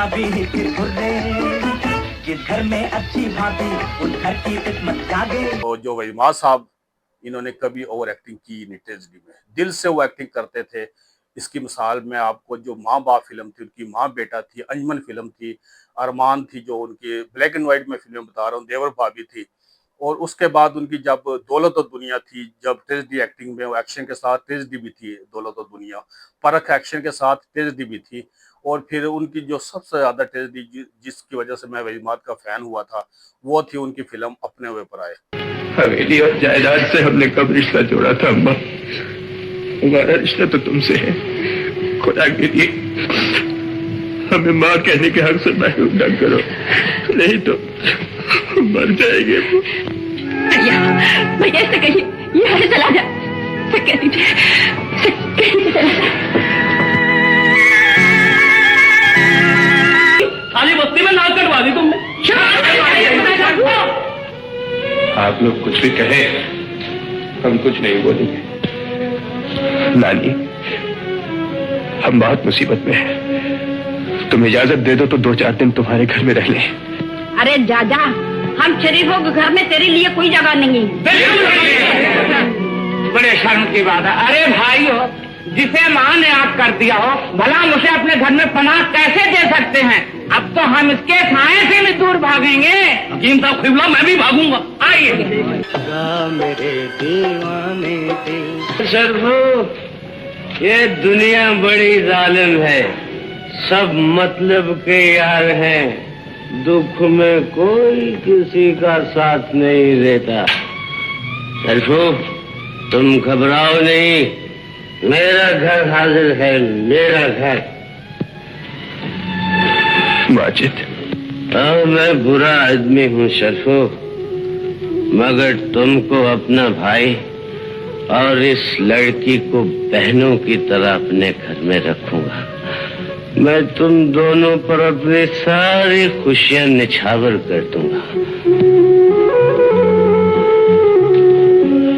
भाभी फिर घुर्रे, जिस घर में अच्छी भाभी उस घर की किस्मत जागे। तो जो वहीमा साहब, इन्होंने कभी ओवर एक्टिंग की नहीं ट्रेजेडी में, दिल से वो एक्टिंग करते थे। इसकी मिसाल मैं आपको, जो माँ बाप फिल्म थी, उनकी माँ बेटा थी, अंजमन फिल्म थी, अरमान थी, जो उनकी ब्लैक एंड व्हाइट में फिल्म बता रहा हूँ, देवर भाभी थी। और उसके बाद उनकी जब दौलत और दुनिया थी, जब ट्रेजेडी एक्टिंग में, वो एक्शन के साथ ट्रेजेडी भी थी, दौलत और दुनिया परख एक्शन के साथ ट्रेजेडी भी थी। और फिर उनकी जो सबसे ज्यादा ट्रेजेडी जिसकी वजह से मैं वहीमात का फैन हुआ था, वो थी उनकी फिल्म अपने हुए पर आए। हवेली और जायदाद से हमने कब रिश्ता जोड़ा था अम्मा? हमारा रिश्ता तो तुमसे है। खुदा के लिए हमें माँ कहने के हक से महरूम न करो, नहीं तो मर जाएंगे। भैया, भैया ऐसे कहिए, यहाँ से चला जा। कह दीजिए, कहीं चला जा। सारी बस्ती में नाक कटवा दी तुमने। आप लोग कुछ भी कहे, हम कुछ नहीं बोलेंगे। नानी, हम बहुत मुसीबत में हैं। तुम इजाजत दे दो तो 2-4 दिन तुम्हारे घर में रह लें। अरे जा, हम शरीफों के घर में तेरे लिए कोई जगह नहीं है। बड़े शर्म की बात है। अरे भाई हो, जिसे माँ ने आप कर दिया हो, भला हम उसे अपने घर में पनाह कैसे दे सकते हैं? अब तो हम इसके साए से भी दूर भागेंगे। हकीम साहब खिबला, मैं भी भागूंगा। आइए। मेरे दीवाने दिल। शर्फो, ये दुनिया बड़ी जालिम है। सब मतलब के यार हैं। दुख में कोई किसी का साथ नहीं देता। शर्फो, तुम घबराओ नहीं, मेरा घर हाजिर है, मेरा घर। माजिद, हाँ, मैं बुरा आदमी हूँ शर्फो, मगर तुमको अपना भाई और इस लड़की को बहनों की तरह अपने घर में रखूंगा। मैं तुम दोनों पर अपनी सारी खुशियां निछावर कर दूंगा।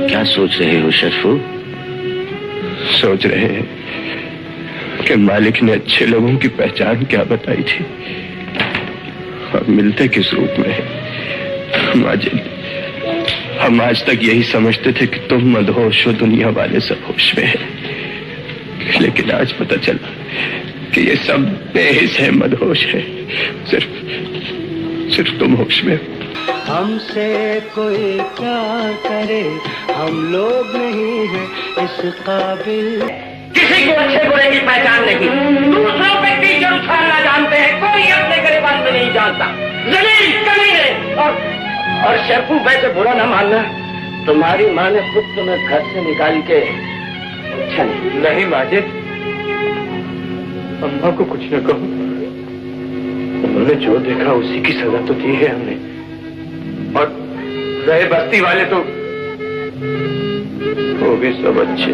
क्या सोच रहे हो शर्फो? सोच रहे हैं कि मालिक ने अच्छे लोगों की पहचान क्या बताई थी और मिलते किस रूप में है। माजिद, हम आज तक यही समझते थे कि तुम मदहोश हो, दुनिया वाले सब होश में है। लेकिन आज पता चला कि ये सब बेहिस है, मदहोश है। सिर्फ तुम होश में हो। हमसे कोई क्या करे, हम लोग नहीं हैं इस काबिल। किसी को अच्छे बुरे की पहचान नहीं, दूसरों पे टीचर उछालना जानते हैं, कोई अपने गिरबान में नहीं जानता। जलील कमीने। और शर्फू, वैसे बुरा न मानना, तुम्हारी माँ ने खुद तुम्हें घर से निकाल के अच्छा नहीं माजिद, अम्मा को कुछ न कहो। उन्होंने जो देखा उसी की सजा तो दी है हमने। और रहे बस्ती वाले तो वो भी सब अच्छे,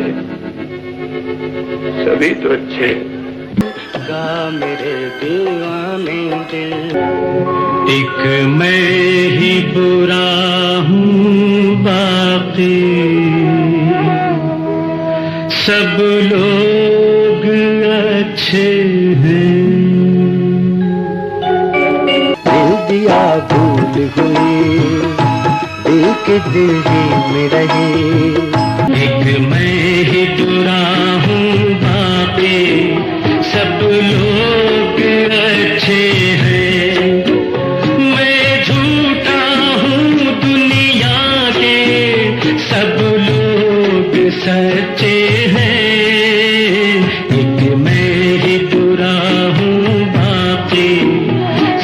सभी तो अच्छे। मेरे दीवाने दिल। एक मैं ही बुरा हूँ, बाकी सब लोग अच्छे हैं। दिल दिया भूल हुई, दिल के दिल ही में रही। एक मैं ही बुरा हूँ, बाकी सब लोग अच्छे हैं। मैं झूठा हूँ दुनिया के, सब लोग सच्चे हैं। एक मैं ही बुरा हूँ, बाकी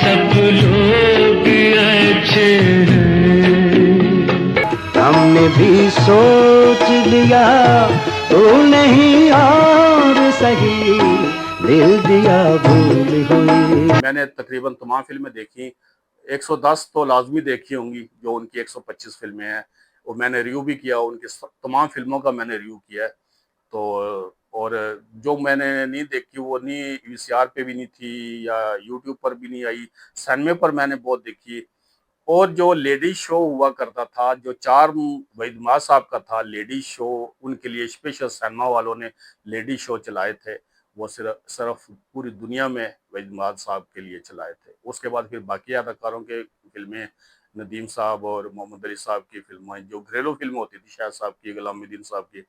सब लोग अच्छे हैं। हमने भी सोच लिया तू नहीं और सही, दिल दिया भूल हुई। मैंने तकरीबन तमाम फिल्में देखी, 110 तो लाजमी देखी होंगी, जो उनकी 125 फिल्में हैं। और मैंने रिव्यू भी किया, उनकी तमाम फिल्मों का मैंने रिव्यू किया है। तो और जो मैंने नहीं देखी, वो नहीं वीसीआर पे भी नहीं थी, या यूट्यूब पर भी नहीं आई, सिनेमा पर मैंने बहुत देखी। और जो लेडीज शो हुआ करता था, जो चार्म वहीद साहब का था लेडीज शो, उनके लिए स्पेशल सिनेमा वालों ने लेडीज शो चलाए थे, वो सिर्फ पूरी दुनिया में वहीद साहब के लिए चलाए थे। उसके बाद फिर बाकी अदाकारों के फिल्में, नदीम साहब और मोहम्मद अली साहब की फिल्में, जो घरेलू फिल्में होती थी, शाह साहब की, गुलामुद्दीन साहब की,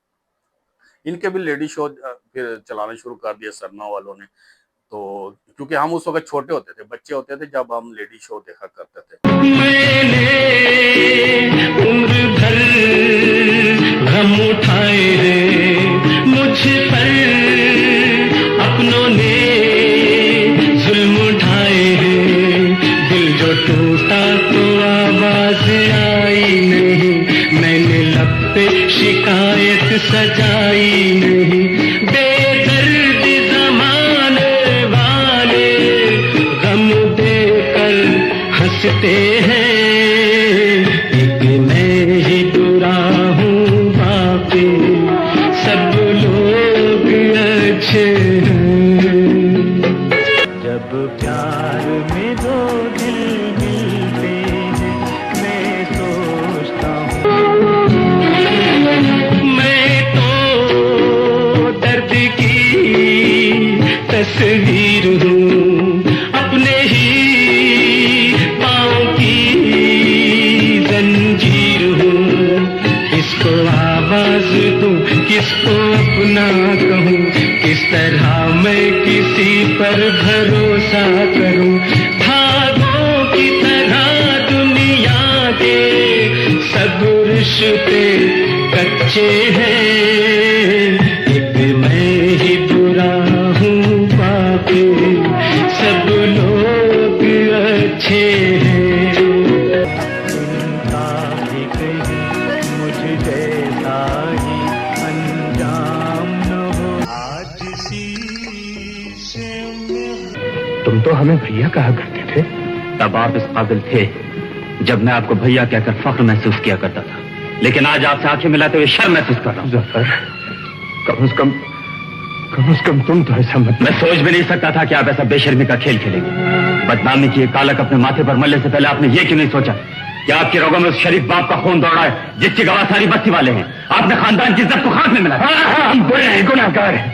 इनके भी लेडी शो फिर चलाना शुरू कर दिया सरना वालों ने। तो क्योंकि हम उस वक्त छोटे होते थे, बच्चे होते थे जब हम लेडी शो देखा करते थे। मैंने उम्र भर गम उठाए हैं, मुझ पर अपनों ने जुल्म उठाए हैं। दिल जो टूटा तो आवाज आई नहीं, मैंने लब पे शिकायत सजाई नहीं। बेदर्द जमाने वाले गम देकर हंसते हैं, एक मैं ही बुरा हूँ बाकी सब लोग अच्छे हैं। जब प्यार में दो दिल मिलते हैं, मैं सोचता हूँ मैं तो दर्द की तस्वीर हूँ, अपने ही पाँव की जंजीर हूँ। किसको आवाज दूँ, किसको अपना कहूँ, किस तरह मैं किसी पर भरोसा करूँ। भागों की तरह दुनिया के सब रिश्ते कच्चे हैं, एक मैं ही बुरा हूँ बाकी सब लोग अच्छे हैं। इनका भी कहीं मुझ जैसा ही अंजाम न हो। आज शीशे में तुम तो हमें भैया कहा करते थे। तब आप इस काबिल थे जब मैं आपको भैया कहकर फख्र महसूस किया करता था, लेकिन आज आपसे आंखें मिलाते हुए शर्म महसूस कर रहा हूं। जफर, कम से कम तुम तो ऐसा मत। मैं सोच भी नहीं सकता था कि आप ऐसा बेशर्मी का खेल खेलेंगे। बदनामी की एक कालक अपने माथे पर मलने से पहले आपने ये क्यों नहीं सोचा कि आपके रोगों में उस शरीफ बाप का खून दौड़ा है जिसकी गवाह सारी बस्ती वाले हैं। आपने खानदान की इज्जत को खाक में मिला। हम बुरे हैं, गुनाहगार हैं,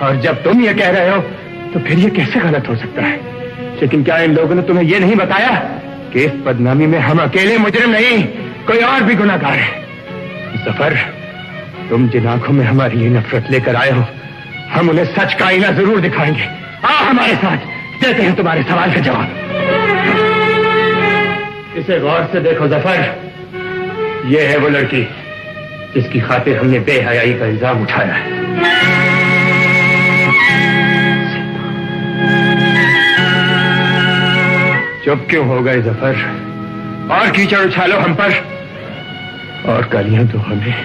और जब तुम ये कह रहे हो तो फिर ये कैसे गलत हो सकता है? लेकिन क्या इन लोगों ने तुम्हें ये नहीं बताया कि इस बदनामी में हम अकेले मुजरिम नहीं, कोई और भी गुनाहगार है। जफर, तुम जिन आंखों में हमारी ये नफरत लेकर आए हो, हम उन्हें सच का आईना जरूर दिखाएंगे। आओ हमारे साथ, देते हैं तुम्हारे सवाल का जवाब। इसे गौर से देखो जफर, ये है वो लड़की जिसकी खातिर हमने बेहयाई का इल्जाम उठाया है। चुप क्यों हो गए जफर? और कीचड़ उछालो हम पर, और गालियां दो हमें।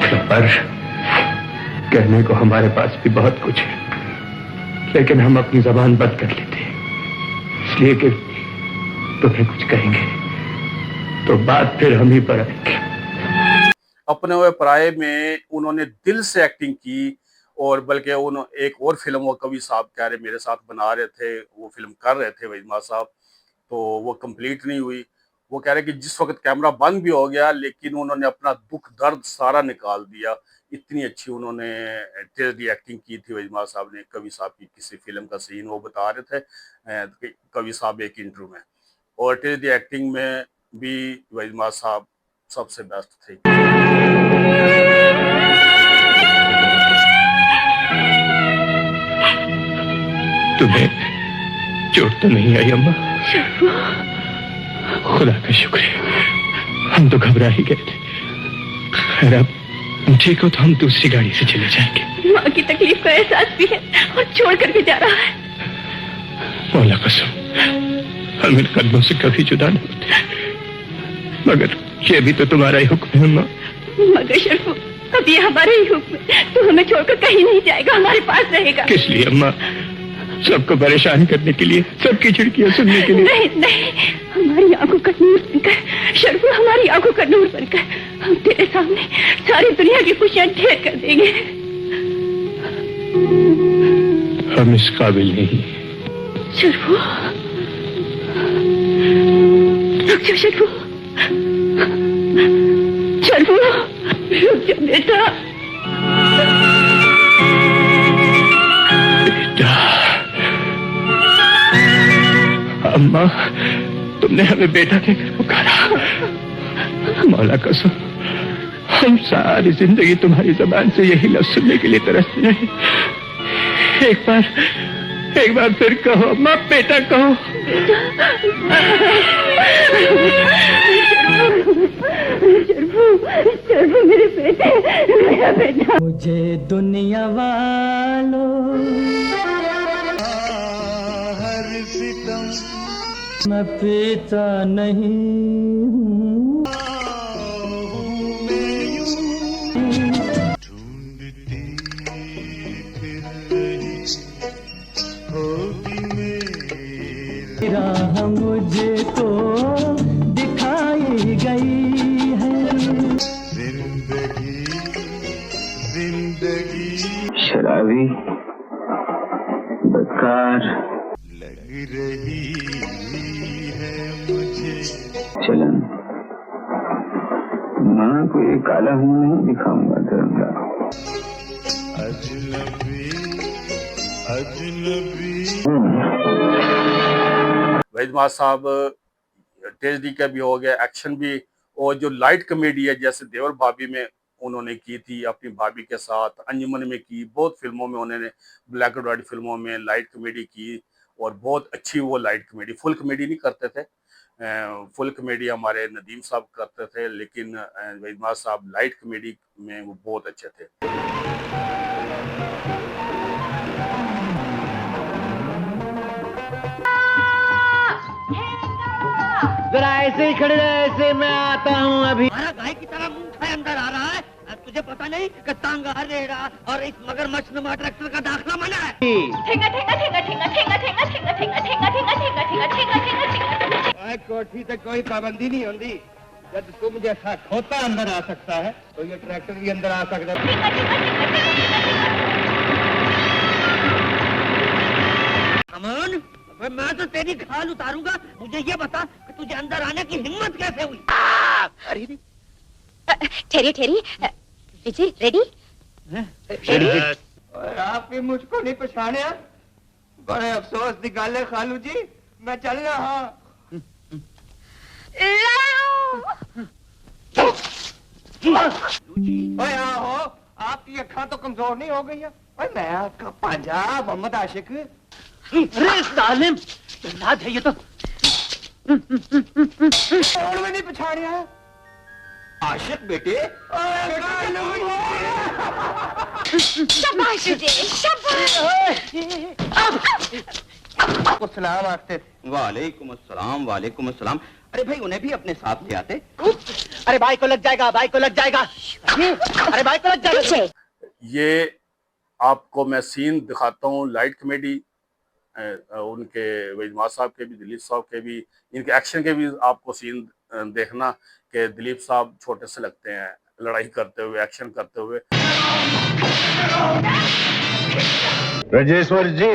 जफर, कहने को हमारे पास भी बहुत कुछ है, लेकिन हम अपनी जबान बंद कर लेते हैं, इसलिए कि तुम्हें कुछ कहेंगे तो बात फिर हम ही पर आएंगे। अपने हुए पराये में उन्होंने दिल से एक्टिंग की, और बल्कि उन्होंने एक और फिल्म वो कवि साहब कह रहे मेरे साथ बना रहे थे, वो फिल्म कर रहे थे वहीद साहब, तो वो कंप्लीट नहीं हुई। वो कह रहे कि जिस वक्त कैमरा बंद भी हो गया लेकिन उन्होंने अपना दुख दर्द सारा निकाल दिया। इतनी अच्छी उन्होंने तेजी एक्टिंग की थी वहीद साहब ने। कवि साहब की किसी फिल्म का सीन वो बता रहे थे कवि साहब एक इंटरव्यू में, और तेजी एक्टिंग में भी वहीद साहब सबसे बेस्ट थे। तुम्हें चोट तो नहीं आई अम्मा? खुदा का शुक्र है, हम तो घबरा ही गए थे। खैर अब ठीक हो तो हम दूसरी गाड़ी से चले जाएंगे। माँ की तकलीफ का एहसास भी है और छोड़ करके जा रहा है। मौला कसम, हम इन कदमों से कभी जुदा नहीं होते, मगर ये भी तो तुम्हारा ही हुक्म है अम्मा। मगर शर्फू, अब ये हमारे ही हुक्म है, तू हमें छोड़कर कहीं नहीं जाएगा, हमारे पास रहेगा। किस लिए अम्मा? सबको परेशान करने के लिए, सबकी झिड़कियां सुनने के लिए? नहीं नहीं, हमारी आंखों का नूर बनकर शर्फू, हमारी आंखों का नूर बनकर हम तेरे सामने सारी दुनिया की खुशियां ढेर कर देंगे। हम इस काबिल नहीं। शर्फू, रुक जा शर्फू, शर्फू रुक जा बेटा। अम्मा, तुमने हमें बेटा देकर पुकारा। मौला कसम, हम सारी जिंदगी तुम्हारी जबान से यही लफ्ज सुनने के लिए तरसते हैं। एक बार फिर कहो अम्मा, बेटा कहो। शर्फू मेरे बेटे, मेरा बेटा। मुझे दुनिया वालों हर सितम मैं पीता नहीं हूँ, ढूंढती फिर रही होगी मेरी राह मुझको दिखाई गई है। जिंदगी शराबी, बदकार लग रही है मुझे। चलन, माँ को ये काला मुंह नहीं दिखाऊंगा धर्मदास। अजनबी अजनबी। वहीद माज साहब ट्रेजेडी का भी हो गया, एक्शन भी, और जो लाइट कॉमेडी है जैसे देवर भाभी में उन्होंने की थी अपनी भाभी के साथ, अंजुमन में की, बहुत फिल्मों में उन्होंने ब्लैक एंड व्हाइट फिल्मों में लाइट कॉमेडी की और बहुत अच्छी वो लाइट कॉमेडी। फुल कॉमेडी नहीं करते थे, फुल कॉमेडी हमारे नदीम साहब करते थे, लेकिन वहीद माज साहब लाइट कॉमेडी में वो बहुत अच्छे थे। जरा ऐसे ही खड़े रहे, ऐसे मैं आता हूँ अभी। हमारा गाय की तरह मुंह उठाए अंदर आ रहा है। अब तुझे पता नहीं कि तांगा रेड़ा और इस मगरमच्छ नुमा ट्रैक्टर का दाखला मना है। ठेंगा ठेंगा ठेंगा ठेंगा ठेंगा ठेंगा ठेंगा ठेंगा ठेंगा ठेंगा ठेंगा ठेंगा ठेंगा ठेंगा ठेंगा। कोठी से कोई पाबंदी नहीं होती। जब तुम जैसा खोता अंदर आ सकता है तो ये ट्रैक्टर भी अंदर आ सकता है। अमन, मैं तो तेरी खाल उतारूंगा। मुझे ये बता कि तुझे अंदर आने की हिम्मत कैसे हुई? अरे ठहरिए ठहरिए, विजय रेडी? आप भी मुझको नहीं पछाड़े? बड़े अफसोस की गल है खालू जी, मैं चल रहा। ओए आहो, आपकी अखा तो कमजोर नहीं हो गई है? ओए मैं आपका पांजा मोहम्मद आशिक। अरे सालिम, लाद है ये तो। और में नहीं पछाड़िया आशिक बेटे। शाबाश विजय, शाबाश। सलाम आखते। वालेकुम अस्सलाम, वालेकुम अस्सलाम। अरे भाई उन्हें भी अपने साथ ले आते। अरे भाई को लग जाएगा, भाई को लग जाएगा। अरे भाई को लग जाएगा। ये आपको मैं सीन दिखाता हूँ लाइट कॉमेडी, उनके वहीद माज साहब के भी, दिलीप साहब के भी, इनके एक्शन के भी आपको सीन देखना कि दिलीप साहब छोटे से लगते हैं लड़ाई करते हुए, एक्शन करते हुए। राजेश्वर जी,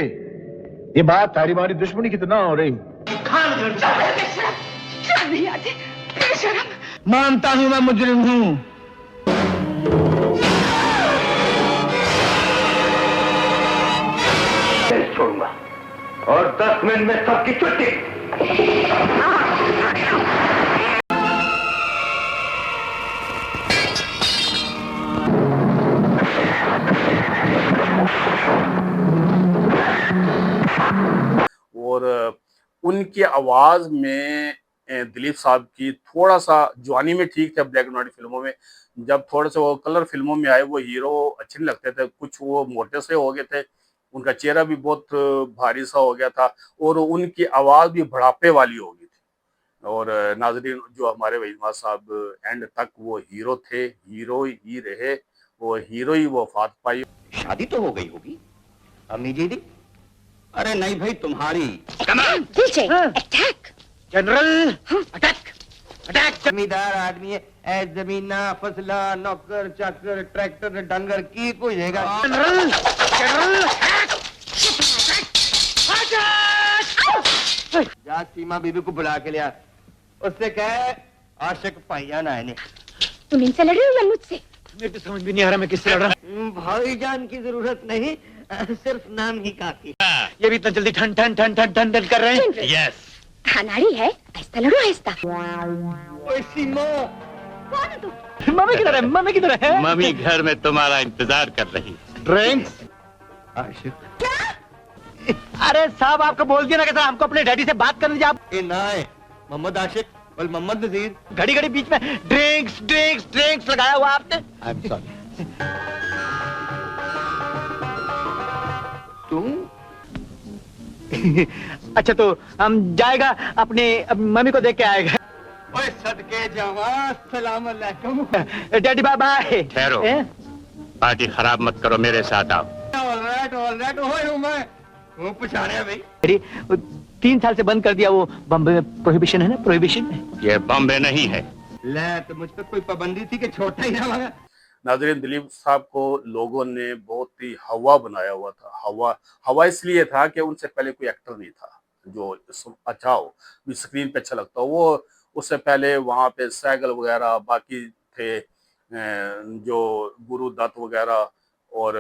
ये बात तारी मारी दुश्मनी कितना हो रही? नहीं आते, बेशरम। मानता हूँ मैं मुजरिम हूँ। छोड़ूंगा और 10 मिनट में सबकी छुट्टी। और उनकी आवाज में दिलीप साहब की थोड़ा सा जवानी में ठीक था, ब्लैक एंड व्हाइट फिल्मों में, जब थोड़े से वो कलर फिल्मों में आए वो हीरो अच्छे नहीं लगते थे, कुछ वो मोटे से हो गए थे, उनका चेहरा भी बहुत भारी सा हो गया था और उनकी आवाज भी बढ़ापे वाली हो गई थी। और नाजरीन, जो हमारे वहीद माज साहब एंड तक वो हीरो थे, हीरो ही रहे, वो हीरो ही वफात पाई। शादी तो हो गई होगी अम्मी जी दी? अरे नहीं भाई, तुम्हारी। Attack general, attack attack. जमींदार आदमी है, ए जमीना फसला नौकर चाकर ट्रैक्टर डंगर की कोई रहेगा। जनरल जनरल, जा सीमा बीबी को बुला के लिया, उससे कहे आशिक भाईजान आए ने। तुम इनसे लड़ रहे हो या मुझसे? मेरे तो समझ भी नहीं आ रहा मैं किससे लड़ रहा। भाईजान की जरूरत नहीं, सिर्फ नाम ही काफी। ये भी इतना जल्दी ठन ठन ठन ठन ठन ठन कर रहे हैं। यस। अनाड़ी है, आहिस्ता लड़ो आहिस्ता। कौन है तू? मम्मी किधर है? मम्मी किधर है? मम्मी घर में तुम्हारा इंतजार कर रही। ड्रिंक्स। अरे साहब, आपको बोल दिया ना कि हमको अपने डैडी से बात करने जा। ए ना है मोहम्मद आशिक और मोहम्मद नजीर। घड़ी घड़ी बीच में ड्रिंक्स ड्रिंक्स ड्रिंक्स लगाया हुआ आपने। I am sorry. तुम अच्छा तो हम जाएगा अपने मम्मी को देख के आएगा। ओए सदके जावा, सलाम अलैकुम। Daddy bye bye. ठहरो, पार्टी खराब मत करो, मेरे साथ आओ। ऑल राइट ओए हूं मैं। वो पछाड़िया भाई। 3 साल से बंद कर दिया, वो बम्बे में प्रोहिबिशन है ना, प्रोहिबिशन है। ये बॉम्बे नहीं है। ले तो मुझ पर कोई पाबंदी थी कि छोटा ही रहा। नाज़रीन, दिलीप साहब को लोगों ने बहुत ही हवा बनाया हुआ था। हवा इसलिए था कि उनसे पहले कोई एक्टर नहीं था जो अच्छा हो, स्क्रीन पे अच्छा लगता हो। वो उससे पहले वहाँ पे सैगल वगैरह बाकी थे, जो गुरु दत्त वगैरह, और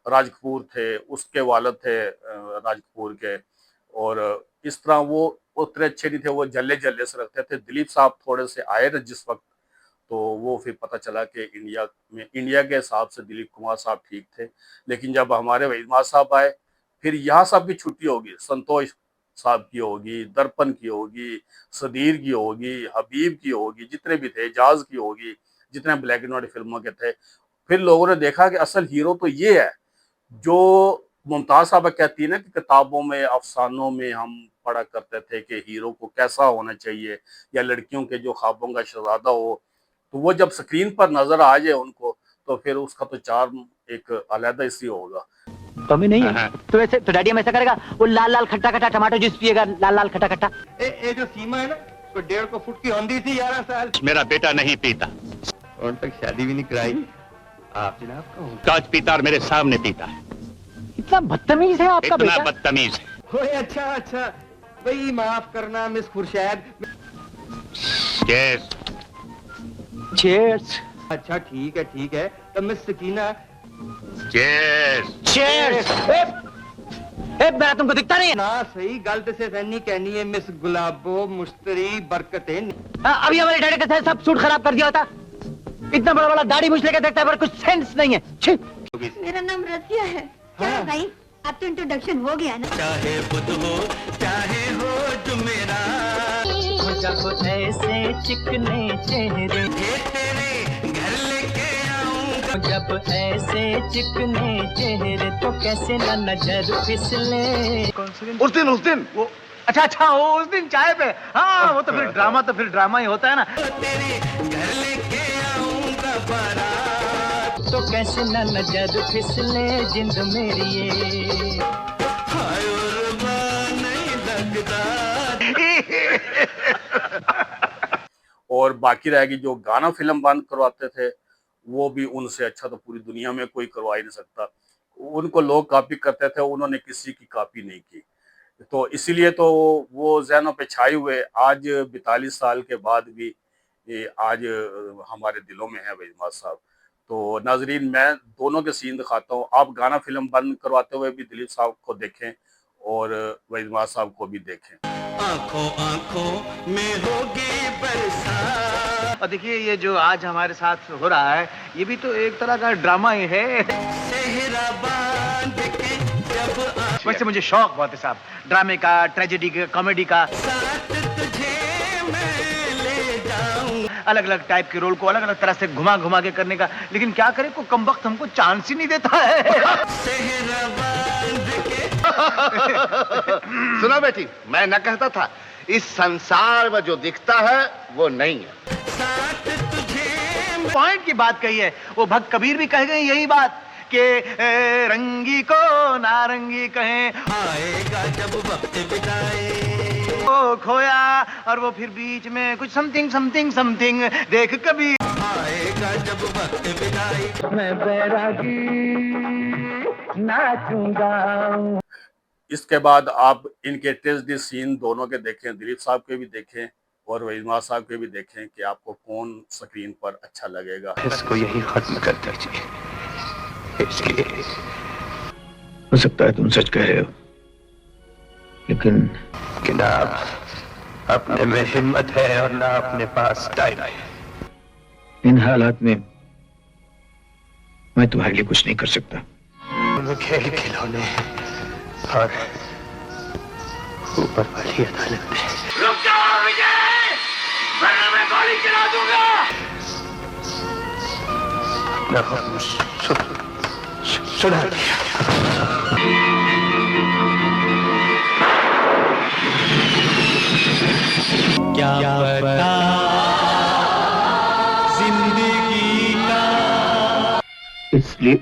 राज कपूर थे, उसके वालिद थे राज कपूर के, और इस तरह वो उतने अच्छे नहीं थे, वो जल्ले जल्ले से रखते थे। दिलीप साहब थोड़े से आए ना जिस वक्त, तो वो फिर पता चला कि इंडिया के हिसाब से दिलीप कुमार साहब ठीक थे। लेकिन जब हमारे वहीद साहब आए, फिर यहाँ सब की छुट्टी होगी, संतोष साहब की होगी, दर्पण की होगी, सदीर की होगी, हबीब की होगी, जितने भी थे, एजाज की होगी, जितने ब्लैक एंड व्हाइट फिल्मों के थे। फिर लोगों ने देखा कि असल हीरो तो ये है जो मुमताज साहब कहती है ना कि किताबों में, अफसानों में हम पढ़ा करते थे कि हीरो को कैसा होना चाहिए, या लड़कियों के जो ख्वाबों का शहजादा हो। तो वो जब स्क्रीन पर नजर आ जाए उनको, तो फिर उसका तो चार्म एक अलग ही होगा। कमी नहीं है। तो ऐसे तो डैडी हम ऐसा करेगा, वो लाल लाल खट्टा खट्टा टमाटो जूस पिएगा, लाल लाल खट्टा खट्टा। ए जो सीमा है ना, तो 1.5 फुट की होंदी थी 11 साल। मेरा बेटा नहीं पीता। और तक शादी भी नहीं कराई आप जनाब का। काच पीता और मेरे सामने पीता है। इतना बदतमीज है आपका बेटा। इतना बदतमीज है। ओए अच्छा भाई, माफ करना मिस खुर्शैद। चीयर्स। चीयर्स। अच्छा ठीक है। तो मिस सकीना। चीयर्स। चीयर्स। मैं तुमको दिखता नहीं है ना, सही गलत से रहनी कहनी है मिस गुलाबो मुश्तरी बरकते। अभी हमारे डैडी के साथ सब सूट खराब कर दिया होता। इतना बड़ा बड़ा दाढ़ी मुझ लेकर देखता है, पर कुछ सेंस नहीं है। मेरा नाम रसिया है। चलो भाई, अब तो इंट्रोडक्शन हो गया ना। चाहे बुध हो चाहे हो जो मेरा, जब ऐसे चिकने चेहरे तेरे घर लेके आऊंगा, जब ऐसे चिकने चेहरे तो कैसे न नजर फिसले। उस दिन वो अच्छा वो उस दिन चाय पे। हाँ, वो तो फिर ड्रामा ही होता है ना। तेरे घर लेके आऊंगा बारात, तो कैसे न नजर फिसले जिंद मेरी ये। हाय रुबा नहीं लगता। और बाकी रहेगी जो गाना फिल्म बंद करवाते थे, वो भी उनसे अच्छा तो पूरी दुनिया में कोई करवा ही नहीं सकता। उनको लोग कॉपी करते थे, उन्होंने किसी की कॉपी नहीं की। तो इसीलिए तो वो ज़हनों पे छाए हुए आज 42 साल के बाद भी ये आज हमारे दिलों में है वहीद साहब। तो नाजरीन, मैं दोनों के सीन दिखाता हूँ। आप गाना फिल्म बंद करवाते हुए भी दिलीप साहब को देखें और वहीद साहब को भी देखें। आंखों आंखों में होगी बरसात। और देखिए, ये जो आज हमारे साथ हो रहा है, ये भी तो एक तरह का ड्रामा ही है। सेहरा बांध के जब वैसे मुझे शौक बहुत है साहब, ड्रामे का, ट्रेजेडी का, कॉमेडी का। साथ तुझे मैं ले जाऊं, अलग अलग टाइप के रोल को अलग अलग तरह से घुमा घुमा के करने का। लेकिन क्या करें, को कमबख्त हमको चांस ही नहीं देता है। सेहरा बांध के। सुना बेटी, मैं न कहता था इस संसार में जो दिखता है वो नहीं है। साथ तुझे पॉइंट की बात कही है। वो भक्त कबीर भी कह गए यही बात कि रंगी को नारंगी कहें, आएगा जब वक्त बिताए, वो खोया और वो फिर बीच में कुछ समथिंग देख कभी आएगा जब वक्त बिताए। मैं बैरागी नाचूंगा। इसके बाद आप इनके ट्रेजेडी सीन दोनों के देखें, दिलीप साहब के भी देखें और वहीद साहब के भी देखें कि आपको कौन स्क्रीन पर अच्छा लगेगा। इसको यही खत्म कर दीजिए। इसलिए हो सकता है तुम सच कह रहे हो, लेकिन आप अपने में हिम्मत है और ना अपने पास टाइम है। इन हालात में मैं तुम्हारे लिए कुछ नहीं कर सकता। खेल खिलौने और ऊपर वाली अदालत में। रुक जाओ विजय, वरना मैं गोली चला दूंगा। सुना क्या पता जिंदगी का, इसलिए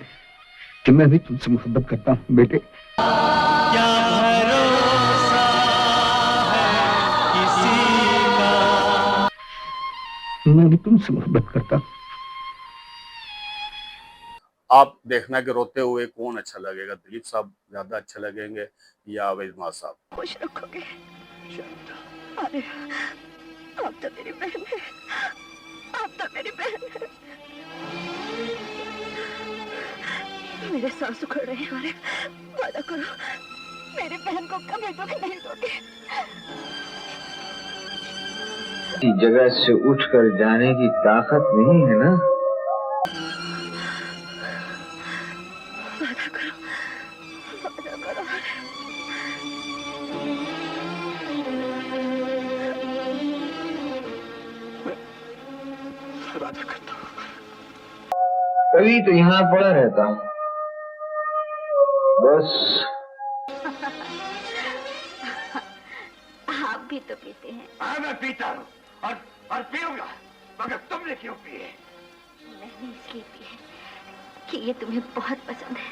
कि मैं भी तुमसे मोहब्बत करता हूँ बेटे। क्या भरोसा है किसी का। मैं भी तुमसे मोहब्बत करता हूँ। आप देखना कि रोते हुए कौन अच्छा लगेगा, दिलीप साहब ज्यादा अच्छा लगेंगे या वैजमा साहब? खुश रखोगे। अरे आप तो मेरी बहन है, आप तो मेरी बहन है। मेरे सांस उखड़ रहे हैं। अरे वादा करो मेरी बहन को कभी दुख नहीं दोगे। जगह से उठकर जाने की ताकत नहीं है ना? वादा करो, वादा करो। वादा करता हूँ। कभी तो यहाँ पड़ा रहता हूँ बस। आप भी तो पीते हैं। हाँ मैं पीता हूँ और पीऊंगा, मगर तुमने क्यों पिए? मैंने इसलिए पिए कि ये तुम्हें बहुत पसंद है।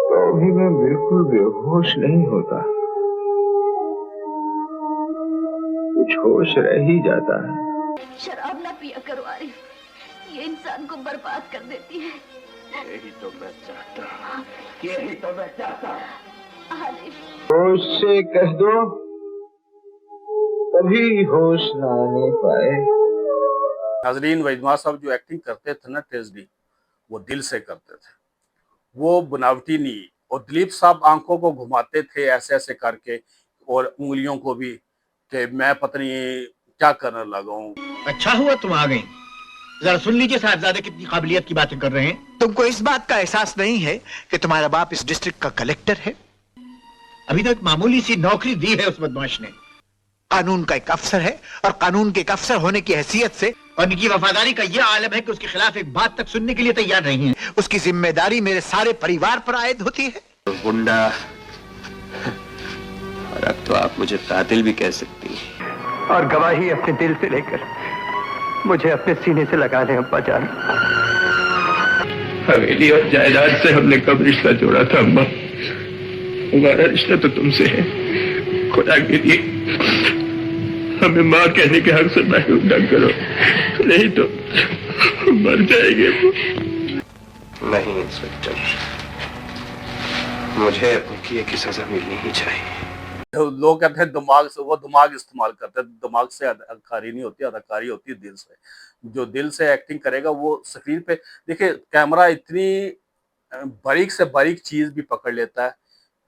तो भी मैं बिल्कुल बेहोश नहीं होता, कुछ होश रह ही जाता है। शराब ना पिया करो आरिफ, ये इंसान को बर्बाद कर देती है। यही तो मैं चाहता हूँ, यही तो मैं चाहता हूँ। आरिफ होश से कह दो, कभी होश ना आने पाए। नाजरीन, वैजमा साहब जो एक्टिंग करते थे ना ट्रेजेडी, वो दिल से करते थे, वो बनावटी नहीं। और दिलीप साहब आंखों को घुमाते थे ऐसे ऐसे करके और उंगलियों को भी, कि मैं पता नहीं क्या करने लगा हूँ। अच्छा हुआ तुम आ गई। जरा सुन लीजिए साहबजादे कितनी काबिलियत की बातें कर रहे हैं। तुमको इस बात का एहसास नहीं है कि तुम्हारा बाप इस डिस्ट्रिक्ट का कलेक्टर है? अभी तो एक मामूली सी नौकरी दी है उस बदमाश ने। कानून का एक अफसर है और कानून के एक अफसर होने की हैसियत से और उनकी वफादारी का यह आलम है कि उसके खिलाफ एक बात तक सुनने के लिए तैयार नहीं है। उसकी जिम्मेदारी मेरे सारे परिवार पर आयद होती है। गुंडा, और अब तो आप मुझे कातिल भी कह सकती हैं। और गवाही अपने दिल से लेकर मुझे अपने सीने से लगा ले अम्मा जान। हवेली और जायदाद से हमने कब रिश्ता जोड़ा था अम्मा? हमारा रिश्ता तो तुमसे है। खुदा के लिए हमें माँ कहने के हक से महरूम न करो, नहीं तो मर जाएंगे। नहीं इंस्पेक्टर, मुझे अपने किए की सजा मिलनी ही चाहिए। लोग कहते हैं दिमाग से, वो दिमाग इस्तेमाल करते हैं। दिमाग से अदाकारी नहीं होती, अदाकारी होती है दिल से। जो दिल से एक्टिंग करेगा वो स्क्रीन पे, देखिए कैमरा इतनी बारीक से बारीक चीज भी पकड़ लेता है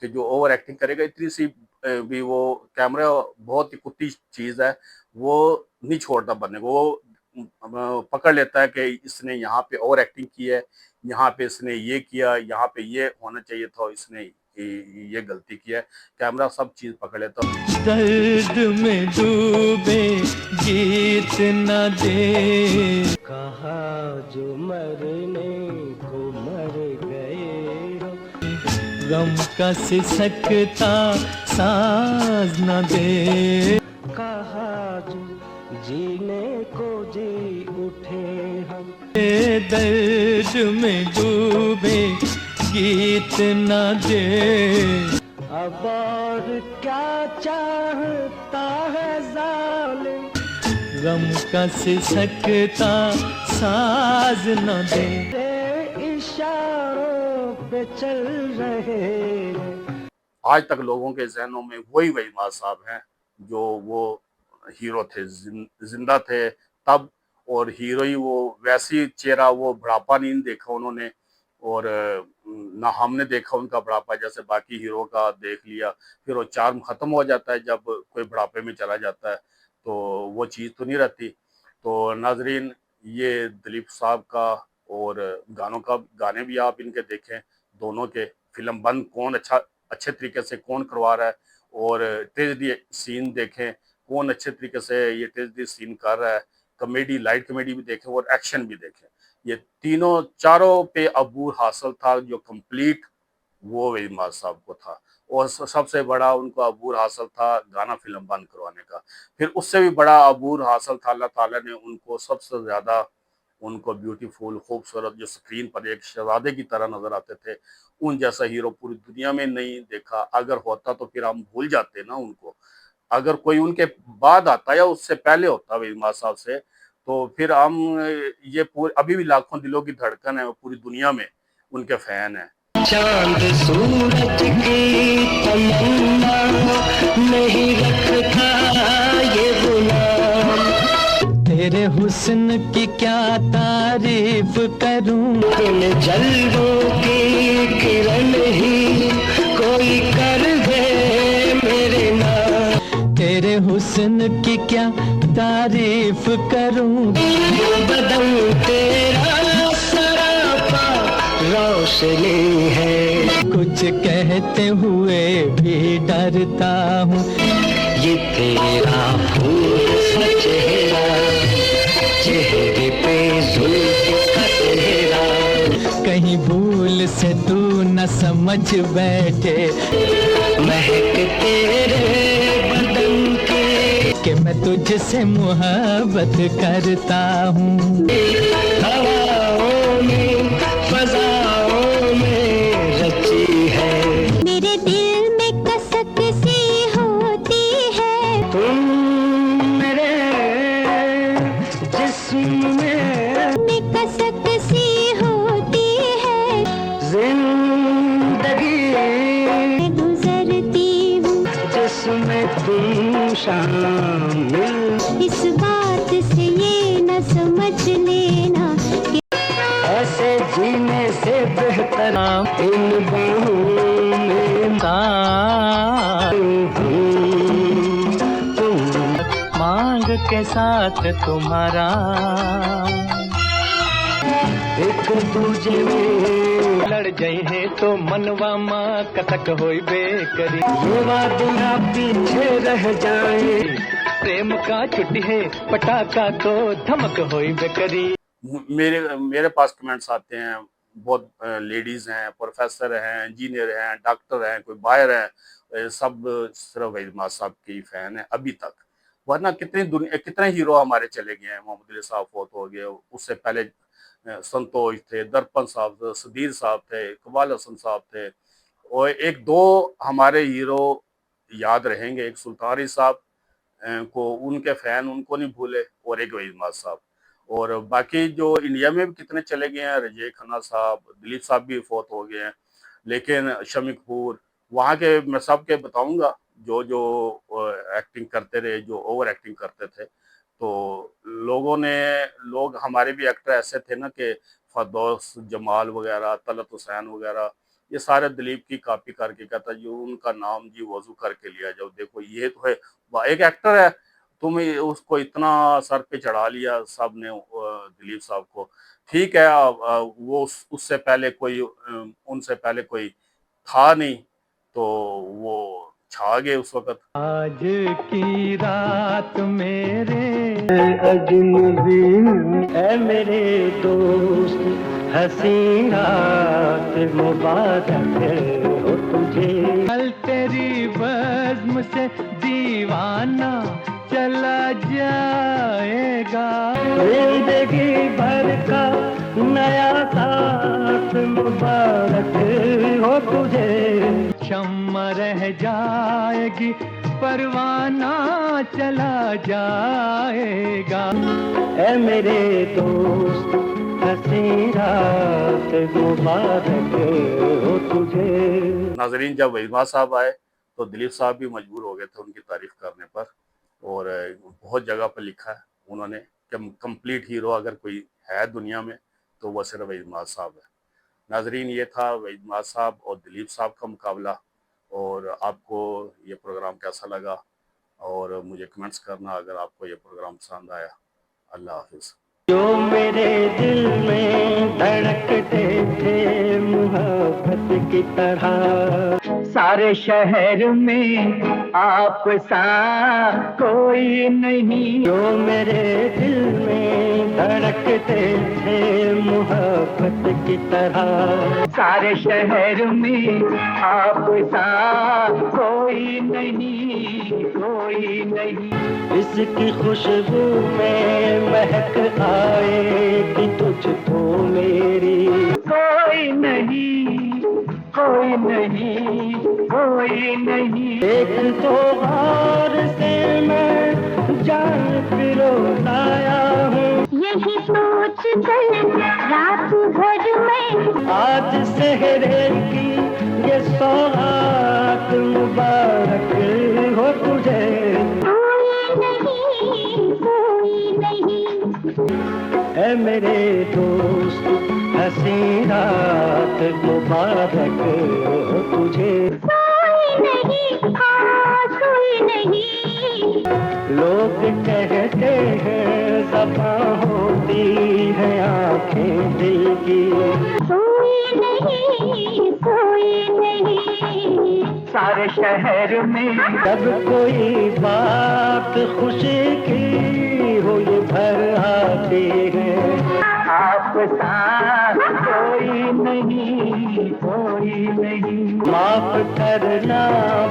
कि जो ओवर एक्टिंग करेगा इतनी सी भी, वो कैमरा बहुत ही कुत्ती चीज है, वो नहीं छोड़ता बनने को। वो पकड़ लेता है कि इसने यहाँ पे ओवर एक्टिंग की है, यहाँ पे इसने ये किया, यहाँ पे ये होना चाहिए था, इसने ये गलती की है। कैमरा सब चीज पकड़ लेता है। दर्द में डूबे गीत न दे, कहा जो मरने को मर गए हो, गम का सिसकता साज न दे। कहा जो जीने को जी उठे हम, दर्द में डूबे गीत न दे। अब और क्या चाहता है जालिम, गम का सिसकता साज न दे। तेरे इशारों पे चल रहे हैं। आज तक लोगों के जहनों में वही वैजमा साहब हैं जो वो हीरो थे, जिंदा थे तब, और हीरो ही वो, वैसी चेहरा, वो बुढ़ापा नहीं देखा उन्होंने, और ना हमने देखा उनका बुढ़ापा जैसे बाकी हीरो का देख लिया, फिर वो चार्म खत्म हो जाता है जब कोई बुढ़ापे में चला जाता है, तो वो चीज़ तो नहीं रहती। तो नाजरीन, ये दिलीप साहब का और गाने भी आप इनके देखें, दोनों के फिल्म बंद कौन अच्छे तरीके से कौन करवा रहा है, और ट्रेजेडी सीन देखें कौन अच्छे तरीके से ये ट्रेजेडी सीन कर रहा है, कॉमेडी लाइट कॉमेडी भी देखें और एक्शन भी देखें। ये तीनों चारों पे अबूर हासिल था, जो कंप्लीट वो इमाद साहब को था, और सबसे बड़ा उनको अबूर हासिल था गाना फिल्म बंद करवाने का। फिर उससे भी बड़ा अबूर हासिल था, अल्लाह ताला ने उनको सबसे ज्यादा उनको ब्यूटीफुल खूबसूरत जो स्क्रीन पर एक शहजादे की तरह नजर आते थे, उन जैसा हीरो पूरी दुनिया में नहीं देखा। अगर होता तो फिर हम भूल जाते ना उनको। अगर कोई उनके बाद आता या उससे पहले होता इमाद साहब से, तो फिर हम ये पूरे अभी भी लाखों दिलों की धड़कन है, पूरी दुनिया में उनके फैन है। चांद सूरज की तमन्ना नहीं रखता ये गुलाम, तेरे हुस्न की क्या तारीफ करूं, इन जल्दों की किरण ही कोई कर दे मेरे नाम, तेरे हुस्न की क्या तारीफ करूं, बदन तेरा सरापा रोशनी है, कुछ कहते हुए भी डरता हूँ, ये तेरा फूल सा चेहरा, चेहरे पे जुल्फ का चेहरा, कहीं भूल से तू न समझ बैठे, महक तेरे बदन के कि मैं तुझसे मोहब्बत करता हूँ, हवाओं में फजाओं में रची है, मेरे दिल में कसक सी होती है, तुम मेरे जिस्म में कसक सी होती है, जिंदगी गुजरती हूँ जिसमें तुम शामिल, इस बात से ये न समझ लेना कि ऐसे जीने से बेहतर इन बाहों में मांग के साथ तुम्हारा एक दूजे में लड़ जाए है तो मनवा माँ कतक होई बेकरी, ये वादियाँ पीछे रह जाए, प्रेम का छुट्टी है पटाखा तो धमक होई बेकरी। मेरे पास कमेंट्स आते हैं, बहुत लेडीज हैं, प्रोफेसर हैं, इंजीनियर हैं, डॉक्टर हैं, कोई बायर हैं, सब सिर्फ इमाद साहब के ही फैन है अभी तक। वरना कितने हीरो हमारे चले गए हैं। मोहम्मद अली साहब फौत हो गए, उससे पहले संतोष थे, दर्पण साहब थे, सदीर साहब थे, इकबाल हसन साहब थे, और एक दो हमारे हीरो याद रहेंगे, एक सुल्तान अली साहब को उनके फैन उनको नहीं भूले, और एक इमाद साहब। और बाकी जो इंडिया में भी कितने चले गए हैं, रजय खन्ना साहब, दिलीप साहब भी फौत हो गए हैं, लेकिन शमी कपूर वहाँ के मैं सब के बताऊंगा जो जो एक्टिंग करते रहे, जो ओवर एक्टिंग करते थे। तो लोग हमारे भी एक्टर ऐसे थे ना कि फरदौस जमाल वगैरह, तलत हुसैन वगैरह, ये सारे दिलीप की कॉपी करके कहता जो उनका नाम जी वजू करके लिया जाओ, देखो ये तो है एक एक्टर है, तुम उसको इतना सर पे चढ़ा लिया सब ने दिलीप साहब को। ठीक है, वो उससे पहले कोई उनसे पहले कोई था नहीं, तो वो छा गए उस वक्त। आज की रात मेरे अजनबी है मेरे दोस्त, हसी रात मुबारक हो तुझे, कल तेरी बज़्म से दीवाना चला जाएगा, जिंदगी भर का नया साथ मुबारक हो तुझे, शम्मा रह जाएगी परवाना चला जाएगा, ऐ मेरे दोस्त हंसी रात मुबारक हो तुझे। नाजरीन, जब इमाद साहब आए तो दिलीप साहब भी मजबूर हो गए थे उनकी तारीफ करने पर, और बहुत जगह पर लिखा है उन्होंने कि कंप्लीट हीरो अगर कोई है दुनिया में तो वह सिर्फ इमाद साहब है। नाजरीन, ये था वहीद माज साहब और दिलीप साहब का मुकाबला, और आपको ये प्रोग्राम कैसा लगा और मुझे कमेंट्स करना अगर आपको ये प्रोग्राम पसंद आया। अल्लाह हाफिज़। जो मेरे दिल में धड़कते थे मोहब्बत की तरह, सारे शहर में आप सा कोई नहीं। जो मेरे दिल में धड़कते थे मोहब्बत की तरह, सारे शहर में आप सा कोई नहीं, कोई नहीं। इसकी खुशबू में महक आएगी तुझको मेरी, कोई नहीं, कोई नहीं, कोई नहीं। एक तो और से मैं जान पिरो लाया हूँ, यही सोच कर रात भर में आज सेहरे की ये सौगात मुबारक हो तुझे। ऐ मेरे दोस्त हंसी रात मुबारक हो तुझे। कोई नहीं, हाँ कोई नहीं। लोग कहते हैं ज़बां होती है आंखें दिल की, कोई नहीं, कोई नहीं। सारे शहर में जब कोई बात खुशी की हो ये भर आती है, आप सा कोई नहीं, कोई नहीं। माफ करना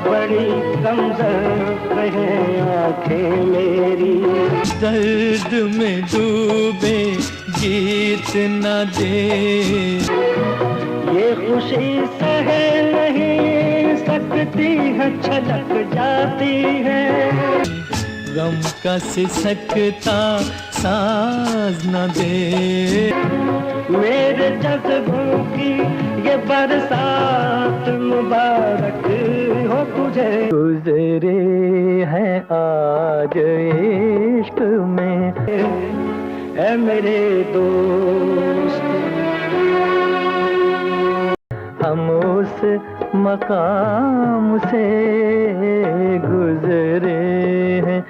बड़ी कमजोर है आंखें मेरी, दर्द में डूबे गीत न दे, ये खुशी सह नहीं सकती है छलक जाती है, गम का सिसकता साज न दे। मेरे जज्बों की ये बरसात मुबारक हो तुझे। गुजरे हैं आज इश्क में, ऐ मेरे दोस्त हम उस मकाम से गुजरे हैं।